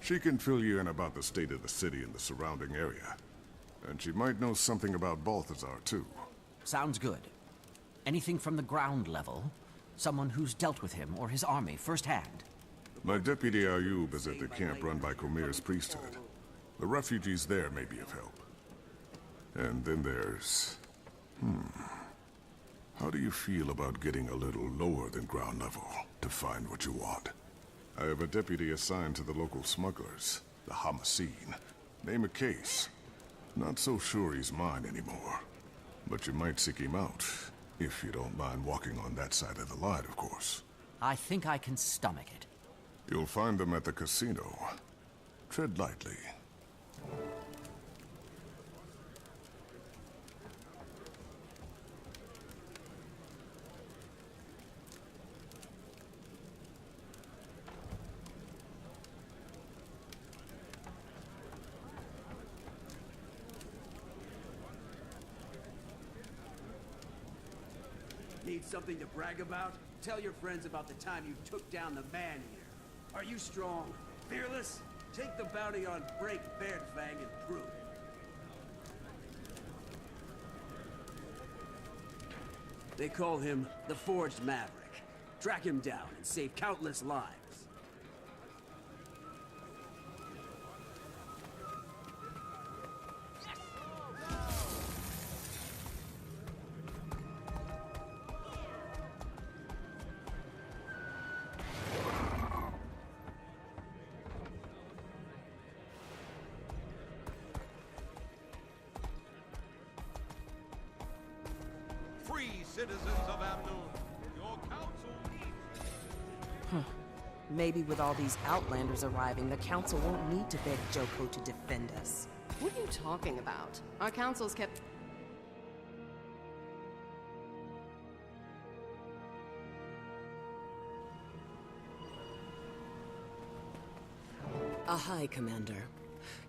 She can fill you in about the state of the city and the surrounding area. And she might know something about Balthazar, too. Sounds good. Anything from the ground level? Someone who's dealt with him or his army firsthand? My deputy Ayub is at the camp run by Comir's priesthood. The refugees there may be of help. And then there's... How do you feel about getting a little lower than ground level to find what you want? I have a deputy assigned to the local smugglers, the Hamaseen. Name a case. Not so sure he's mine anymore. But you might seek him out, if you don't mind walking on that side of the line, of course. I think I can stomach it. You'll find them at the casino. Tread lightly. Need something to brag about? Tell your friends about the time you took down the man-eater. Are you strong? Fearless? Take the bounty on Break Beardfang and prove it. They call him the Forged Maverick. Track him down and save countless lives. Free citizens of Amnoon, your council needs... Maybe with all these Outlanders arriving, the Council won't need to beg Joko to defend us. What are you talking about? Our council's kept... Ahai, Commander.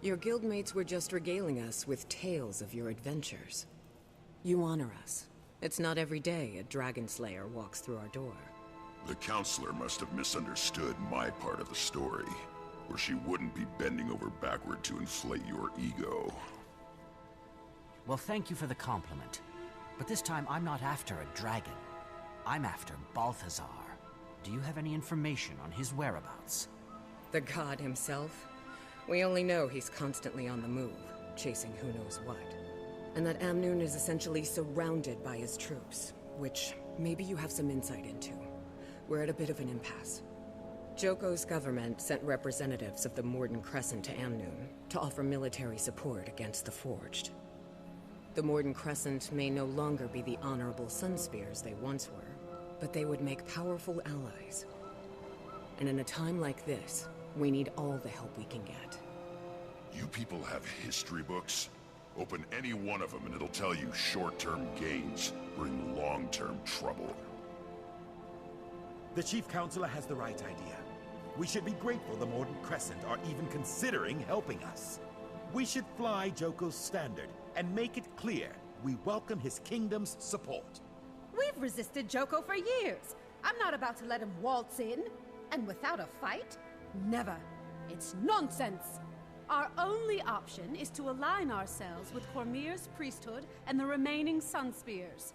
Your guildmates were just regaling us with tales of your adventures. You honor us. It's not every day a Dragon Slayer walks through our door. The counselor must have misunderstood my part of the story, or she wouldn't be bending over backward to inflate your ego. Well, thank you for the compliment. But this time I'm not after a dragon. I'm after Balthazar. Do you have any information on his whereabouts? The god himself? We only know he's constantly on the move, chasing who knows what. And that Amnoon is essentially surrounded by his troops, which maybe you have some insight into. We're at a bit of an impasse. Joko's government sent representatives of the Morden Crescent to Amnoon to offer military support against the Forged. The Morden Crescent may no longer be the honorable Sunspears they once were, but they would make powerful allies. And in a time like this, we need all the help we can get. You people have history books? Open any one of them and it'll tell you short-term gains bring long-term trouble. The Chief Counselor has the right idea. We should be grateful the Morden Crescent are even considering helping us. We should fly Joko's standard and make it clear we welcome his kingdom's support. We've resisted Joko for years. I'm not about to let him waltz in. And without a fight? Never. It's nonsense. Our only option is to align ourselves with Cormyr's priesthood and the remaining Sunspears.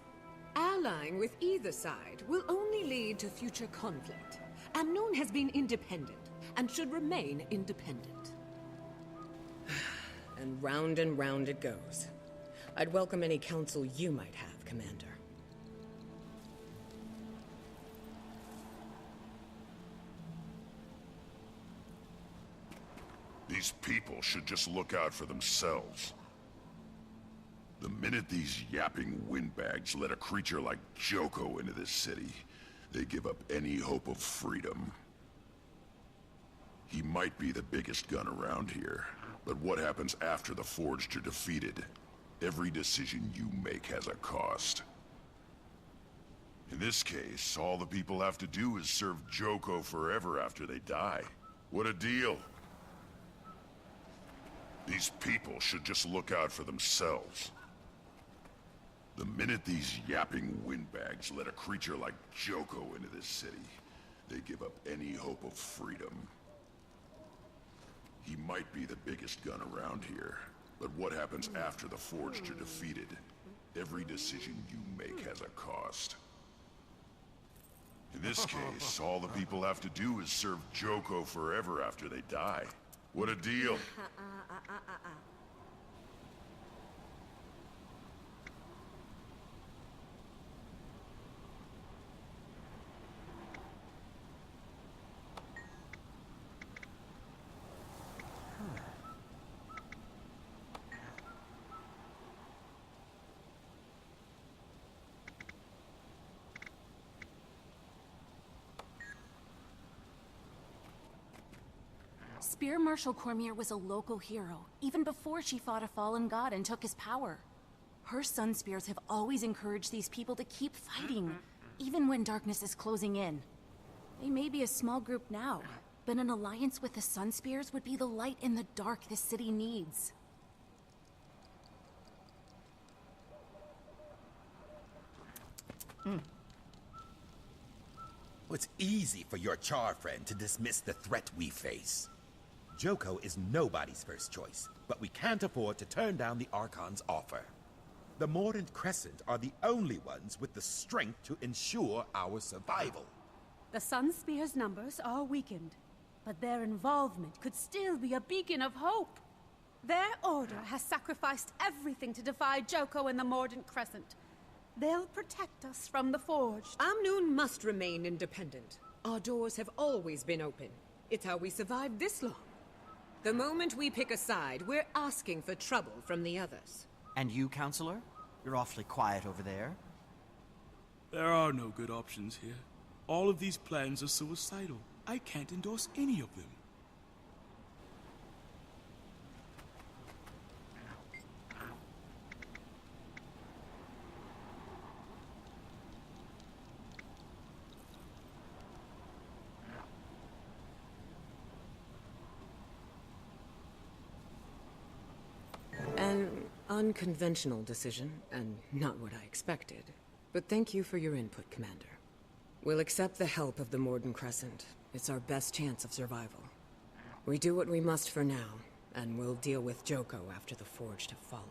Allying with either side will only lead to future conflict. Amnoon has been independent, and should remain independent. And round it goes. I'd welcome any counsel you might have, Commander. These people should just look out for themselves. The minute these yapping windbags let a creature like Joko into this city, they give up any hope of freedom. He might be the biggest gun around here, but what happens after the Forged are defeated? Every decision you make has a cost. In this case, all the people have to do is serve Joko forever after they die. What a deal! These people should just look out for themselves. The minute these yapping windbags let a creature like Joko into this city, they give up any hope of freedom. He might be the biggest gun around here, but what happens after the Forged are defeated? Every decision you make has a cost. In this case, all the people have to do is serve Joko forever after they die. What a deal! Spear Marshal Cormier was a local hero, even before she fought a fallen god and took his power. Her sun spears have always encouraged these people to keep fighting, even when darkness is closing in. They may be a small group now, but an alliance with the sun spears would be the light in the dark this city needs. It's easy for your Char friend to dismiss the threat we face. Joko is nobody's first choice, but we can't afford to turn down the Archon's offer. The Mordant Crescent are the only ones with the strength to ensure our survival. The Sun Spear's numbers are weakened, but their involvement could still be a beacon of hope. Their order has sacrificed everything to defy Joko and the Mordant Crescent. They'll protect us from the Forged. Amnoon must remain independent. Our doors have always been open. It's how we survived this long. The moment we pick a side, we're asking for trouble from the others. And you, Counselor? You're awfully quiet over there. There are no good options here. All of these plans are suicidal. I can't endorse any of them. An unconventional decision, and not what I expected. But thank you for your input, Commander. We'll accept the help of the Morden Crescent. It's our best chance of survival. We do what we must for now, and we'll deal with Joko after the Forged have fallen.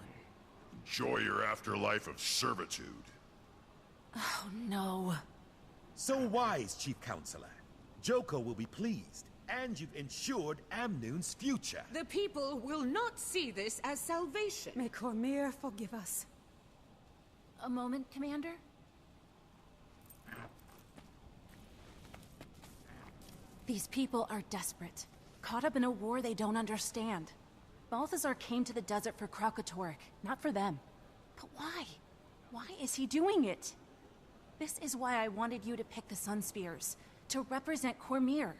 Enjoy your afterlife of servitude. Oh, no. So wise, Chief Counselor. Joko will be pleased, and you've ensured Amnoon's future. The people will not see this as salvation. May Cormier forgive us. A moment, Commander? These people are desperate, caught up in a war they don't understand. Balthazar came to the desert for Kralkatorrik, not for them. But why? Why is he doing it? This is why I wanted you to pick the Sun Spears, to represent Cormier.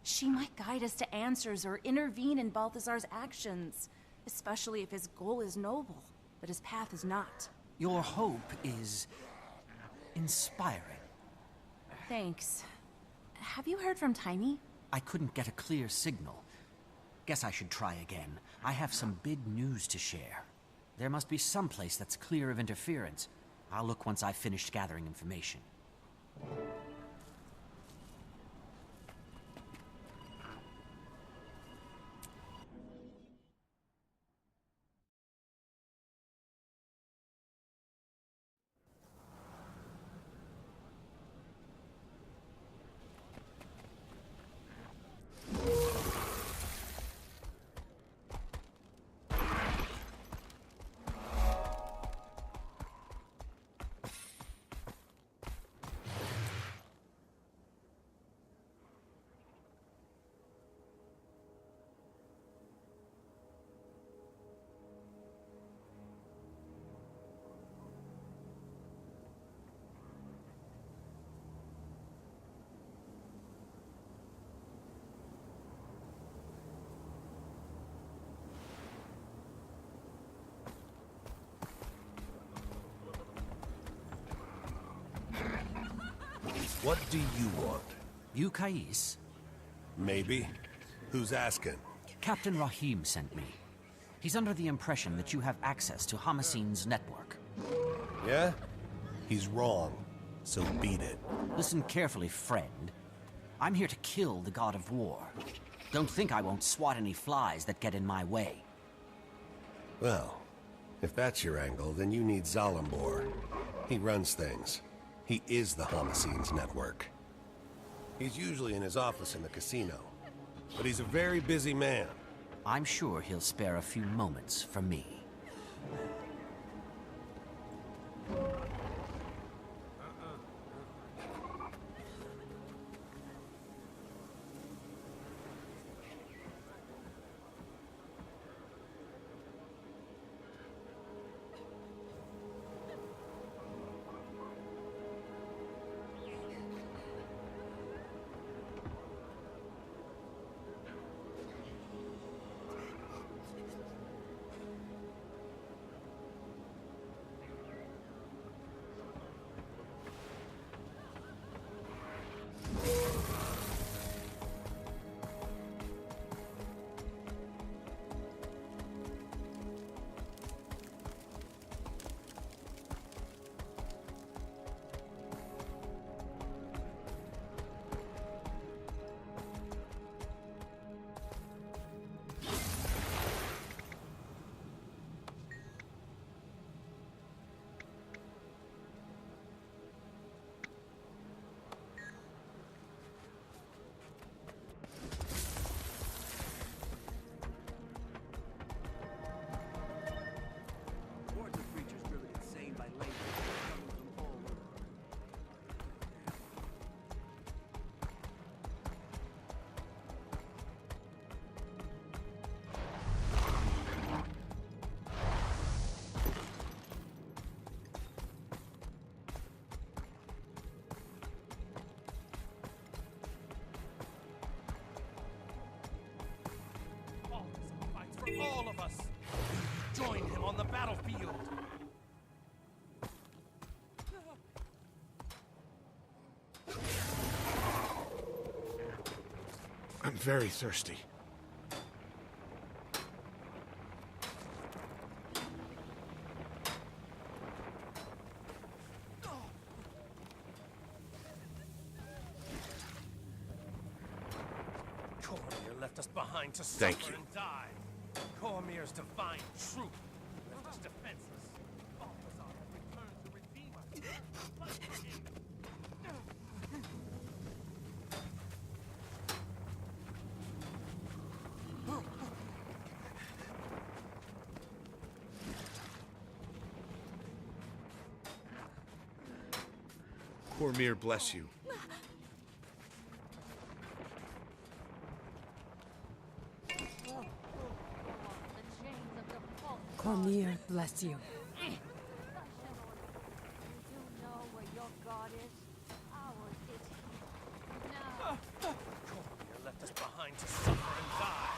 She might guide us to answers or intervene in Balthazar's actions, especially if his goal is noble, but his path is not. Your hope is inspiring. Thanks. Have you heard from Tiny? I couldn't get a clear signal. Guess I should try again. I have some big news to share. There must be some place that's clear of interference. I'll look once I've finished gathering information. What do you want? You, Kais? Maybe. Who's asking? Captain Rahim sent me. He's under the impression that you have access to Hamaseen's network. Yeah? He's wrong. So beat it. Listen carefully, friend. I'm here to kill the god of war. Don't think I won't swat any flies that get in my way. Well, if that's your angle, then you need Zalimbor. He runs things. He is the Homicides Network. He's usually in his office in the casino, but he's a very busy man. I'm sure he'll spare a few moments for me. Hordes of creatures driven insane by lasers coming from all over. Balthazar fights for all of us. Join him on the battlefield. I'm very thirsty. Cormier left us behind to Thank suffer you. and die. Cormier's divine truth left us defenseless. Balthazar has returned to redeem us. Fight for him. Cormier bless you. Cormier, bless you. Cormier left us behind to suffer and die.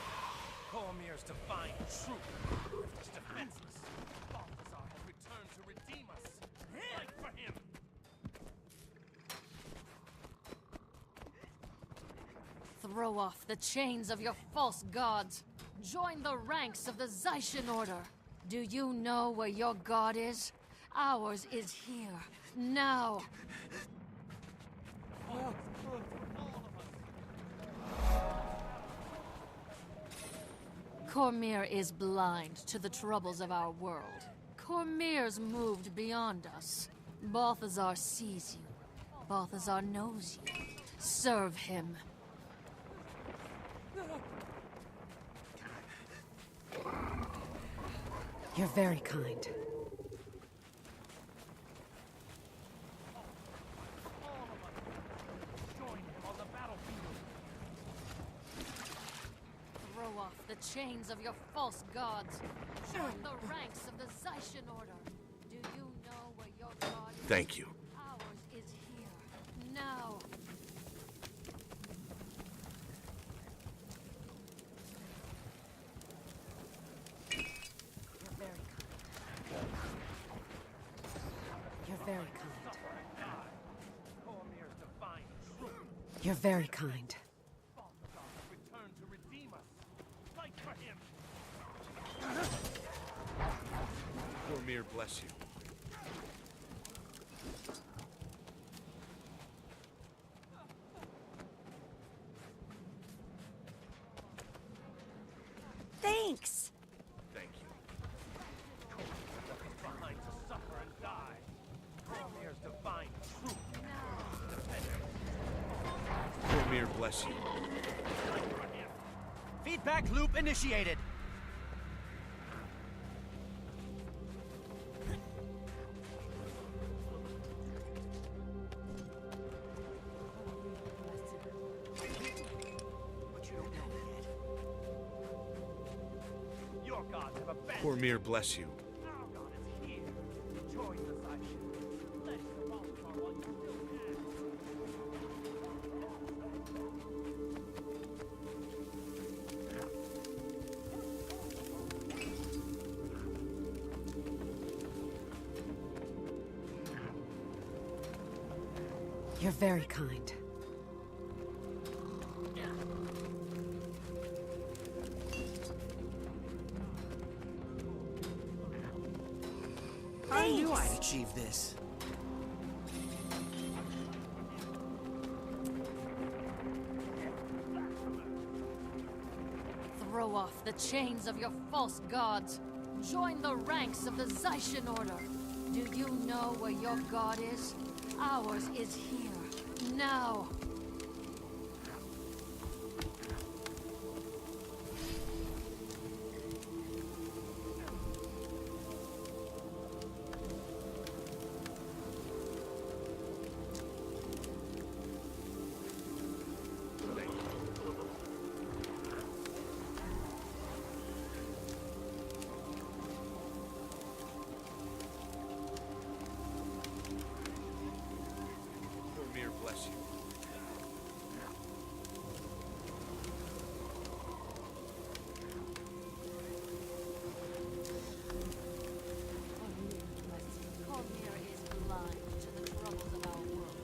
Cormier's divine truth left us defenseless. Balthazar has returned to redeem us. Fight for him. Throw off the chains of your false gods. Join the ranks of the Zaishan Order. Do you know where your god is? Ours is here, now. Cormier is blind to the troubles of our world. Cormier's moved beyond us. Balthazar sees you. Balthazar knows you. Serve him. You're very kind. Throw off the chains of your false gods. Join the ranks of the Zaishan Order. Do you know where your god is? Thank you. Ours is here, now. You're very kind. You're very kind. Returned to redeem us. Fight for him. Cormier bless you. Thanks! Thank you. Behind to suffer and die. Cormier's divine truth. Defend Cormier bless you. Feedback loop initiated. Your gods have abandoned. Cormier bless you. Our god is here. Join the Zyshin. Let the Balthazar while you still can. You're very kind. I knew I'd achieve this. Throw off the chains of your false gods. Join the ranks of the Zyshin Order. Do you know where your god is? Ours is here, now. Cormier bless you. Cormier is blind to the troubles of our world.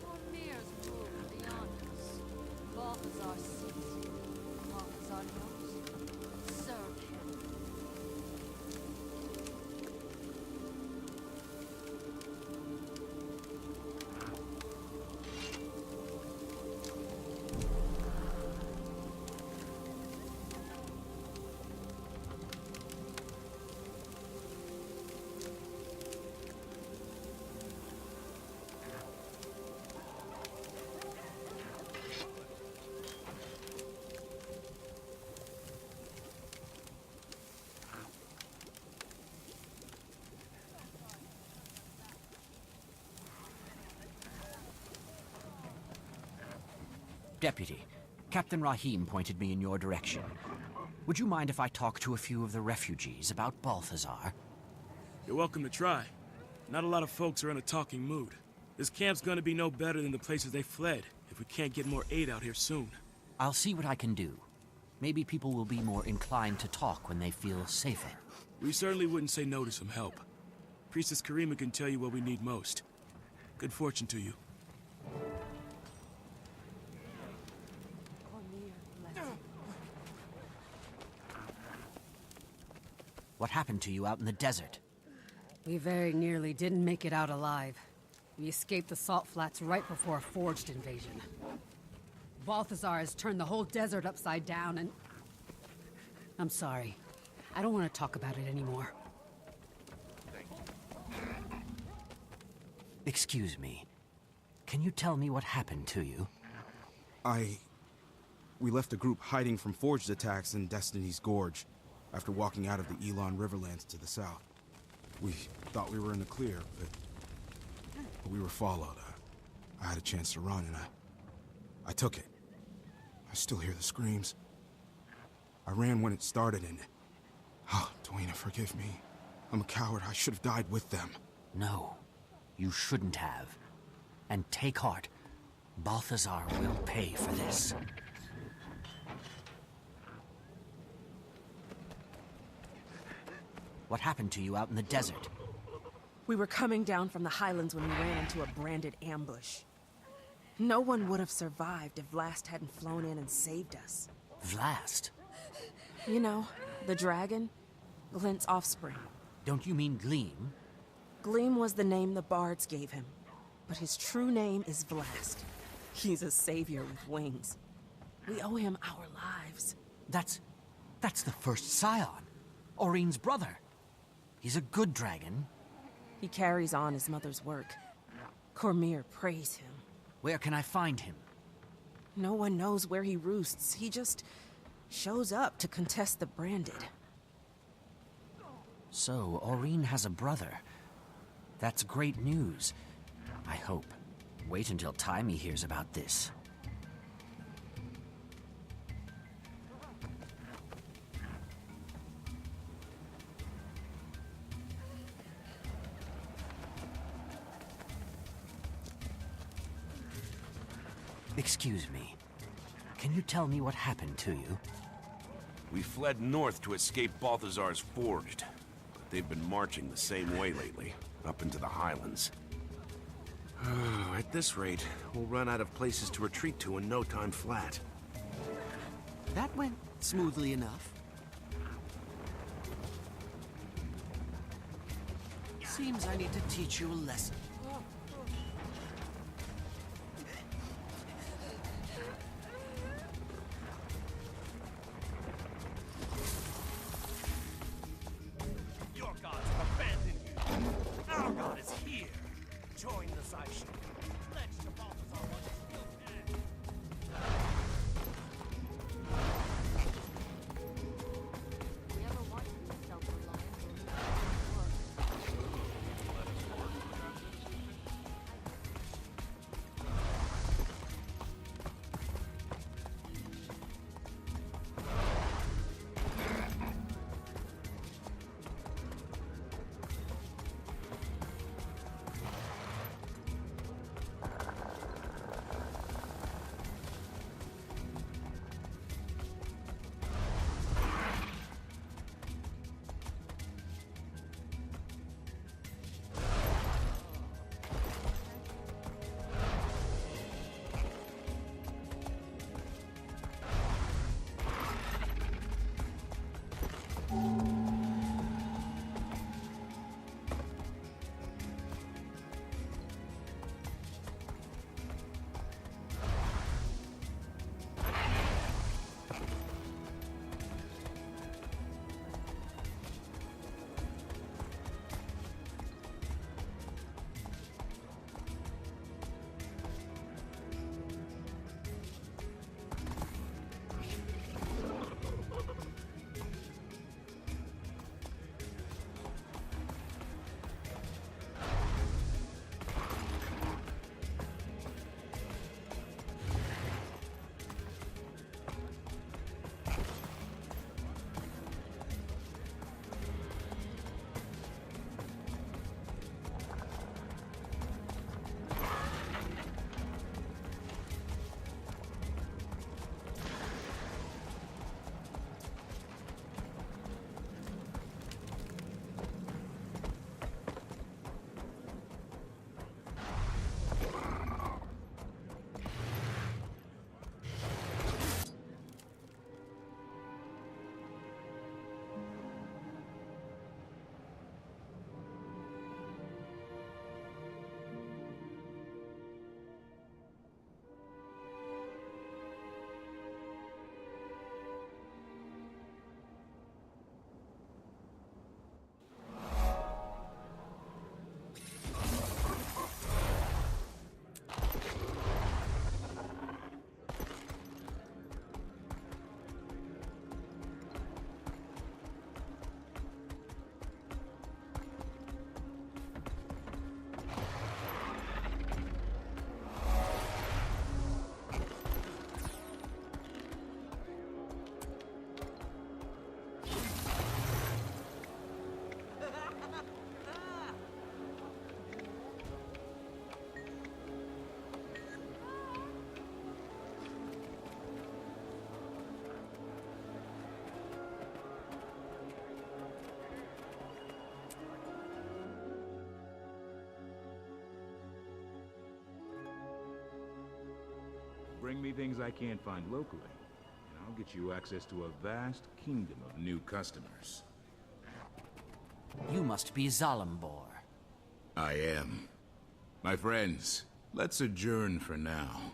Cormier's rule beyond us. Balthazar sees you. Balthazar knows you. Serve him. Deputy, Captain Rahim pointed me in your direction. Would you mind if I talk to a few of the refugees about Balthazar? You're welcome to try. Not a lot of folks are in a talking mood. This camp's gonna be no better than the places they fled, if we can't get more aid out here soon. I'll see what I can do. Maybe people will be more inclined to talk when they feel safer. We certainly wouldn't say no to some help. Priestess Karima can tell you what we need most. Good fortune to you. What happened to you out in the desert? We very nearly didn't make it out alive. We escaped the salt flats right before a forged invasion. Balthazar has turned the whole desert upside down and... I'm sorry. I don't want to talk about it anymore. Excuse me. Can you tell me what happened to you? We left a group hiding from forged attacks in Destiny's Gorge after walking out of the Elon Riverlands to the south. We thought we were in the clear, but we were followed. I had a chance to run, and I took it. I still hear the screams. I ran when it started, and... Oh, Dwayne, forgive me. I'm a coward. I should have died with them. No, you shouldn't have. And take heart. Balthazar will pay for this. What happened to you out in the desert? We were coming down from the highlands when we ran into a branded ambush. No one would have survived if Vlast hadn't flown in and saved us. Vlast? You know, the dragon, Glint's offspring. Don't you mean Gleam? Gleam was the name the bards gave him, but his true name is Vlast. He's a savior with wings. We owe him our lives. That's That's the first scion. Oreen's brother. He's a good dragon. He carries on his mother's work. Cormyr praise him. Where can I find him? No one knows where he roosts. He just shows up to contest the branded. So, Oreen has a brother. That's great news. I hope. Wait until Timey hears about this. Excuse me. Can you tell me what happened to you? We fled north to escape Balthazar's Forged. But they've been marching the same way lately, up into the Highlands. At this rate, we'll run out of places to retreat to in no time flat. That went smoothly enough. Seems I need to teach you a lesson. Your gods have abandoned you. Our god is here. Join the Zaishin. Pledge to Balthazar what you still can. You ever want to be self-reliant? Bring me things I can't find locally, and I'll get you access to a vast kingdom of new customers. You must be Zalambor. I am. My friends, let's adjourn for now.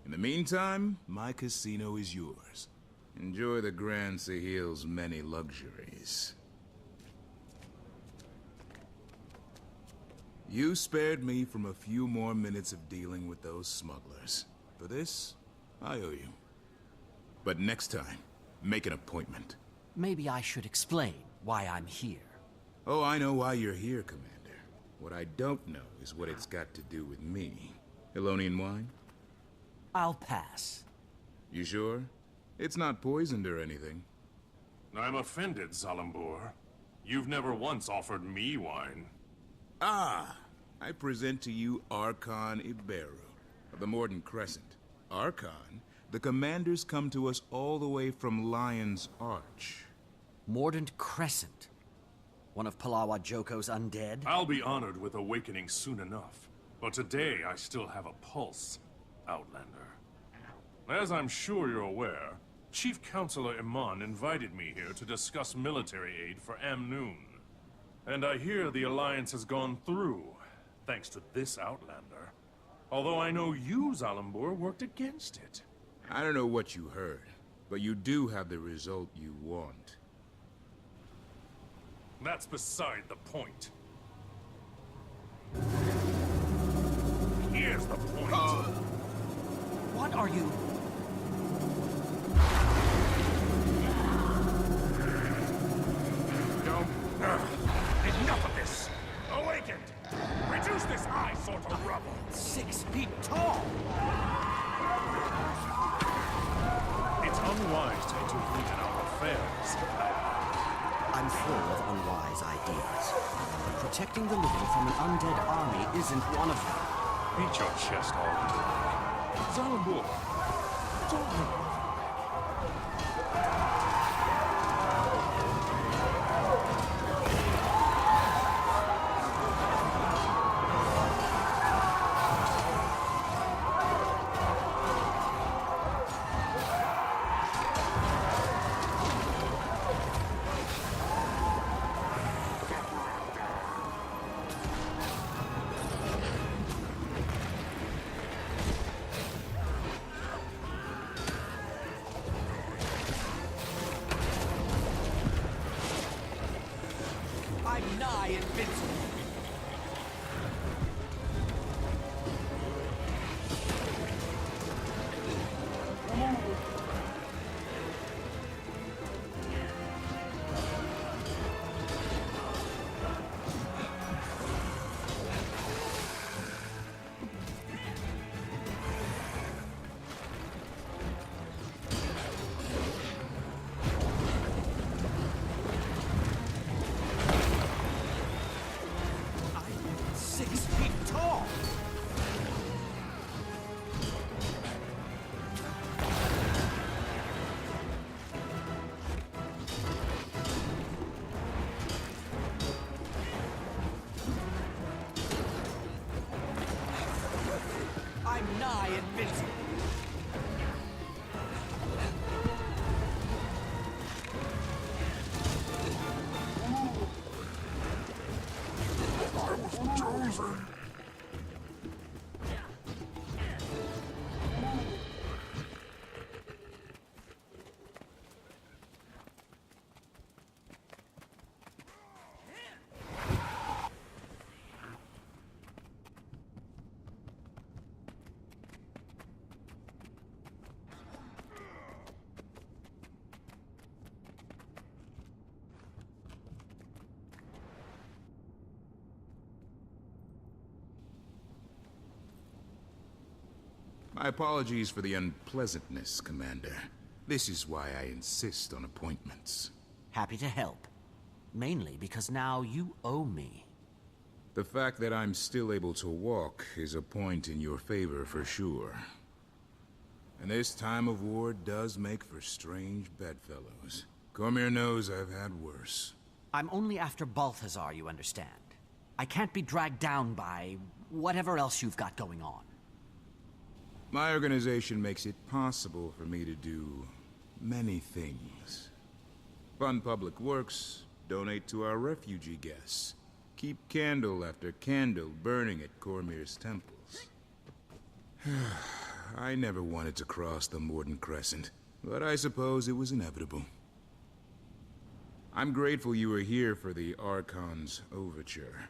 In the meantime, my casino is yours. Enjoy the Grand Sahil's many luxuries. You spared me from a few more minutes of dealing with those smugglers. For this, I owe you. But next time, make an appointment. Maybe I should explain why I'm here. Oh, I know why you're here, Commander. What I don't know is what it's got to do with me. Elonian wine? I'll pass. You sure? It's not poisoned or anything. I'm offended, Zalambor. You've never once offered me wine. Ah! I present to you Archon Iberu of the Morden Crescent. Archon, the commanders come to us all the way from Lion's Arch. Mordant Crescent? One of Palawa Joko's undead? I'll be honored with awakening soon enough. But today I still have a pulse, Outlander. As I'm sure you're aware, Chief Counselor Iman invited me here to discuss military aid for Amnoon. And I hear the Alliance has gone through, thanks to this Outlander. Although I know you, Zalambor, worked against it. I don't know what you heard, but you do have the result you want. That's beside the point. Here's the point. What are you... Enough of this! Awakened! Reduce this eyesore to rubble! 6 feet tall! It's unwise to intervene in our affairs. I'm full of unwise ideas. But protecting the living from an undead army isn't one of them. Beat your chest all you like. Zalambor, don't move. I'm nigh invincible. I'm 6 feet tall. I'm nigh invincible. I was chosen. My apologies for the unpleasantness, Commander. This is why I insist on appointments. Happy to help. Mainly because now you owe me. The fact that I'm still able to walk is a point in your favor for sure. And this time of war does make for strange bedfellows. Cormier knows I've had worse. I'm only after Balthazar, you understand. I can't be dragged down by whatever else you've got going on. My organization makes it possible for me to do many things. Fund public works, donate to our refugee guests, keep candle after candle burning at Cormier's temples. I never wanted to cross the Morden Crescent, but I suppose it was inevitable. I'm grateful you were here for the Archon's overture,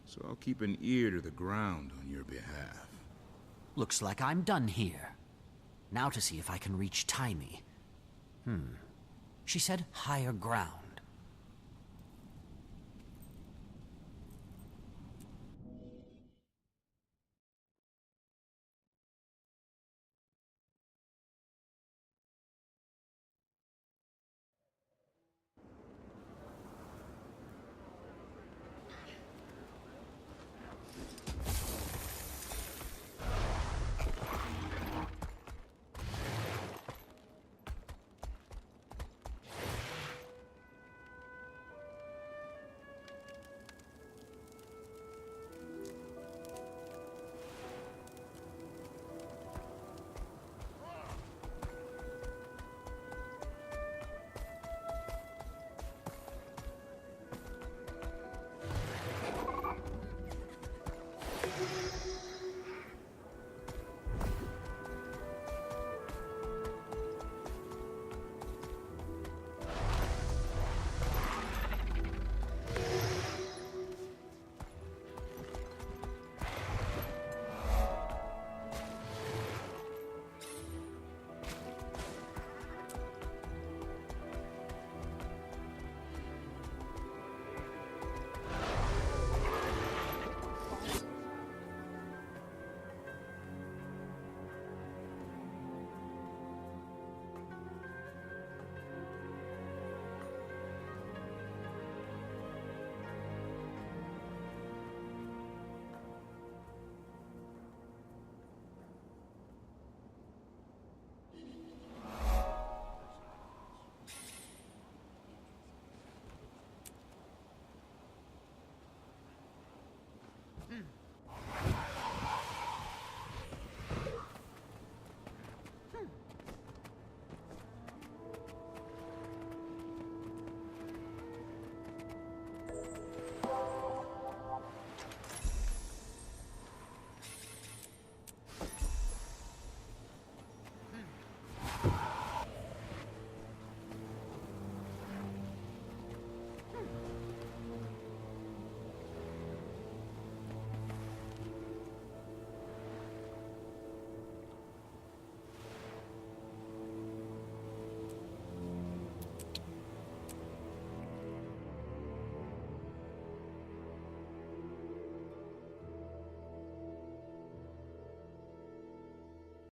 so I'll keep an ear to the ground on your behalf. Looks like I'm done here. Now to see if I can reach Timey. She said higher ground.